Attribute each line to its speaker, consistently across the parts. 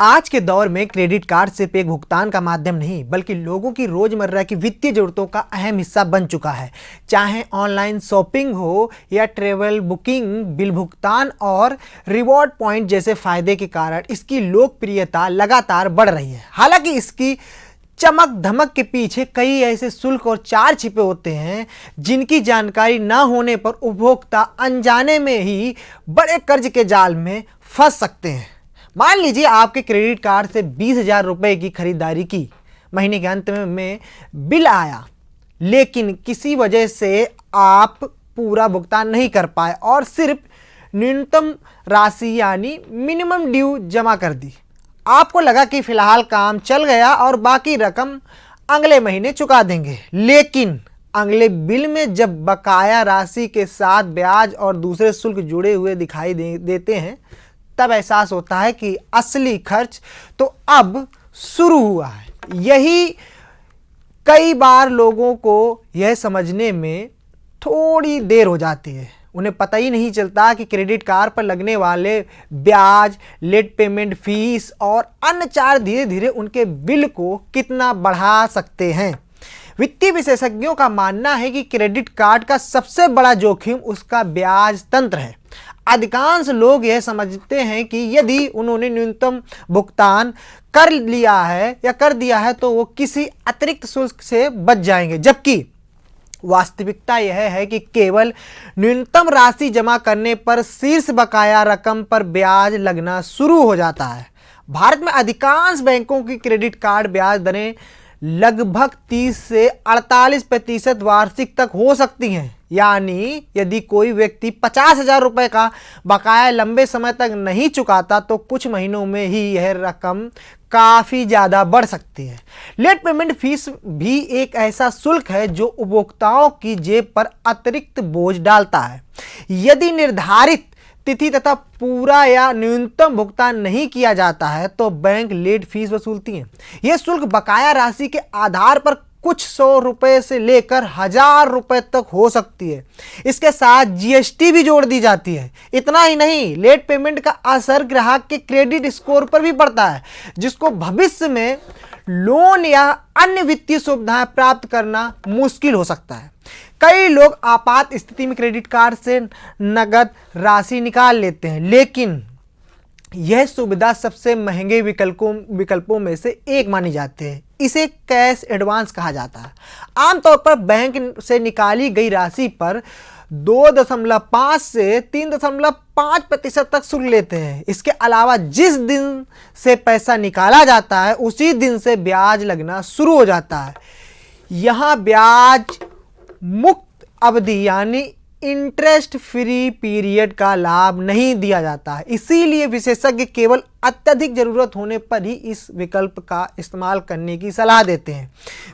Speaker 1: आज के दौर में क्रेडिट कार्ड सिर्फ एक भुगतान का माध्यम नहीं बल्कि लोगों की रोजमर्रा की वित्तीय जरूरतों का अहम हिस्सा बन चुका है। चाहे ऑनलाइन शॉपिंग हो या ट्रैवल बुकिंग, बिल भुगतान और रिवॉर्ड पॉइंट जैसे फायदे के कारण इसकी लोकप्रियता लगातार बढ़ रही है। हालांकि इसकी चमक धमक के पीछे कई ऐसे शुल्क और चार्ज छिपे होते हैं जिनकी जानकारी न होने पर उपभोक्ता अनजाने में ही बड़े कर्ज के जाल में फंस सकते हैं। मान लीजिए आपके क्रेडिट कार्ड से 20,000 रुपये की खरीदारी की, महीने के अंत में बिल आया, लेकिन किसी वजह से आप पूरा भुगतान नहीं कर पाए और सिर्फ न्यूनतम राशि यानी मिनिमम ड्यू जमा कर दी। आपको लगा कि फिलहाल काम चल गया और बाकी रकम अगले महीने चुका देंगे, लेकिन अगले बिल में जब बकाया राशि के साथ ब्याज और दूसरे शुल्क जुड़े हुए दिखाई देते हैं तब एहसास होता है कि असली खर्च तो अब शुरू हुआ है। यही कई बार लोगों को यह समझने में थोड़ी देर हो जाती है। उन्हें पता ही नहीं चलता कि क्रेडिट कार्ड पर लगने वाले ब्याज, लेट पेमेंट फीस और अन्य चार्ज धीरे धीरे उनके बिल को कितना बढ़ा सकते हैं। वित्तीय विशेषज्ञों का मानना है कि क्रेडिट कार्ड का सबसे बड़ा जोखिम उसका ब्याज तंत्र है। अधिकांश लोग यह समझते हैं कि यदि उन्होंने न्यूनतम भुगतान कर दिया है तो वो किसी अतिरिक्त शुल्क से बच जाएंगे, जबकि वास्तविकता यह है कि केवल न्यूनतम राशि जमा करने पर शीर्ष बकाया रकम पर ब्याज लगना शुरू हो जाता है। भारत में अधिकांश बैंकों की क्रेडिट कार्ड ब्याज दरें लगभग 30 से 48% वार्षिक तक हो सकती हैं। यानी यदि कोई व्यक्ति 50,000 रुपये का बकाया लंबे समय तक नहीं चुकाता तो कुछ महीनों में ही यह रकम काफ़ी ज़्यादा बढ़ सकती है। लेट पेमेंट फीस भी एक ऐसा शुल्क है जो उपभोक्ताओं की जेब पर अतिरिक्त बोझ डालता है। यदि निर्धारित तिथि तथा पूरा या न्यूनतम भुगतान नहीं किया जाता है तो बैंक लेट फीस वसूलती हैं। यह शुल्क बकाया राशि के आधार पर कुछ 100 रुपये से लेकर 1,000 रुपये तक हो सकती है। इसके साथ जीएसटी भी जोड़ दी जाती है। इतना ही नहीं, लेट पेमेंट का असर ग्राहक के क्रेडिट स्कोर पर भी पड़ता है, जिसको भविष्य में लोन या अन्य वित्तीय सुविधाएं प्राप्त करना मुश्किल हो सकता है। कई लोग आपात स्थिति में क्रेडिट कार्ड से नगद राशि निकाल लेते हैं, लेकिन यह सुविधा सबसे महंगे विकल्पों में से एक मानी जाती है। इसे कैश एडवांस कहा जाता है। आमतौर पर बैंक से निकाली गई राशि पर 2.5 से 3.5% तक शुल्क लेते हैं। इसके अलावा जिस दिन से पैसा निकाला जाता है उसी दिन से ब्याज लगना शुरू हो जाता है। यहाँ ब्याज मुक्त अवधि यानी इंटरेस्ट फ्री पीरियड का लाभ नहीं दिया जाता है। इसीलिए विशेषज्ञ केवल अत्यधिक जरूरत होने पर ही इस विकल्प का इस्तेमाल करने की सलाह देते हैं।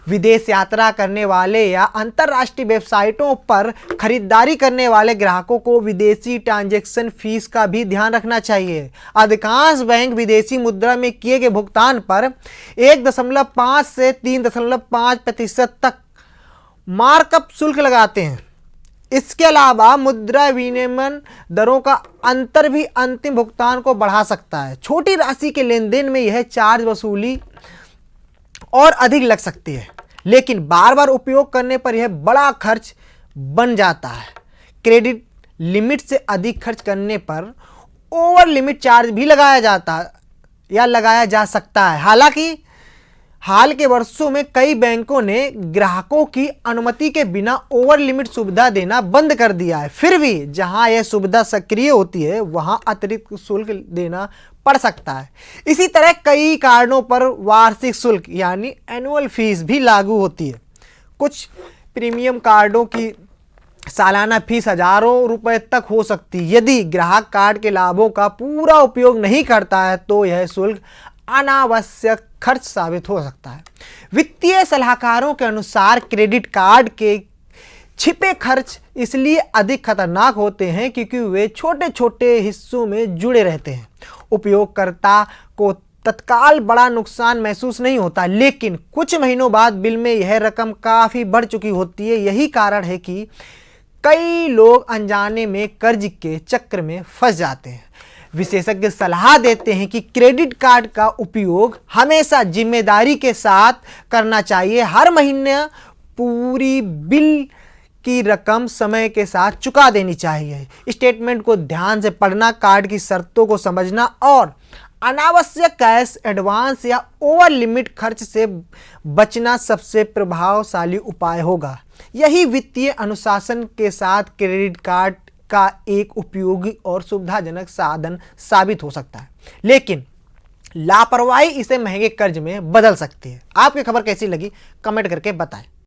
Speaker 1: विदेश यात्रा करने वाले या अंतर्राष्ट्रीय वेबसाइटों पर खरीदारी करने वाले ग्राहकों को विदेशी ट्रांजैक्शन फीस का भी ध्यान रखना चाहिए। अधिकांश बैंक विदेशी मुद्रा में किए गए भुगतान पर 1.5 से 3.5% तक मार्कअप शुल्क लगाते हैं। इसके अलावा मुद्रा विनिमय दरों का अंतर भी अंतिम भुगतान को बढ़ा सकता है। छोटी राशि के लेन देन में यह चार्ज वसूली और अधिक लग सकती है, लेकिन बार बार उपयोग करने पर यह बड़ा खर्च बन जाता है। क्रेडिट लिमिट से अधिक खर्च करने पर ओवर लिमिट चार्ज भी लगाया जा सकता है। हालांकि हाल के वर्षों में कई बैंकों ने ग्राहकों की अनुमति के बिना ओवर लिमिट सुविधा देना बंद कर दिया है। फिर भी जहां यह सुविधा सक्रिय होती है वहां अतिरिक्त शुल्क देना पड़ सकता है। इसी तरह कई कार्डों पर वार्षिक शुल्क यानी एनुअल फीस भी लागू होती है। कुछ प्रीमियम कार्डों की सालाना फीस हजारों रुपए तक हो सकती है। यदि ग्राहक कार्ड के लाभों का पूरा उपयोग नहीं करता है तो यह शुल्क अनावश्यक खर्च साबित हो सकता है। वित्तीय सलाहकारों के अनुसार क्रेडिट कार्ड के छिपे खर्च इसलिए अधिक खतरनाक होते हैं क्योंकि वे छोटे छोटे हिस्सों में जुड़े रहते हैं। उपयोगकर्ता को तत्काल बड़ा नुकसान महसूस नहीं होता, लेकिन कुछ महीनों बाद बिल में यह रकम काफ़ी बढ़ चुकी होती है। यही कारण है कि कई लोग अनजाने में कर्ज के चक्र में फंस जाते हैं। विशेषज्ञ सलाह देते हैं कि क्रेडिट कार्ड का उपयोग हमेशा जिम्मेदारी के साथ करना चाहिए। हर महीने पूरी बिल की रकम समय के साथ चुका देनी चाहिए। स्टेटमेंट को ध्यान से पढ़ना, कार्ड की शर्तों को समझना और अनावश्यक कैश एडवांस या ओवर लिमिट खर्च से बचना सबसे प्रभावशाली उपाय होगा। यही वित्तीय अनुशासन के साथ क्रेडिट कार्ड का एक उपयोगी और सुविधाजनक साधन साबित हो सकता है, लेकिन लापरवाही इसे महंगे कर्ज में बदल सकती है। आपकी खबर कैसी लगी कमेंट करके बताएं।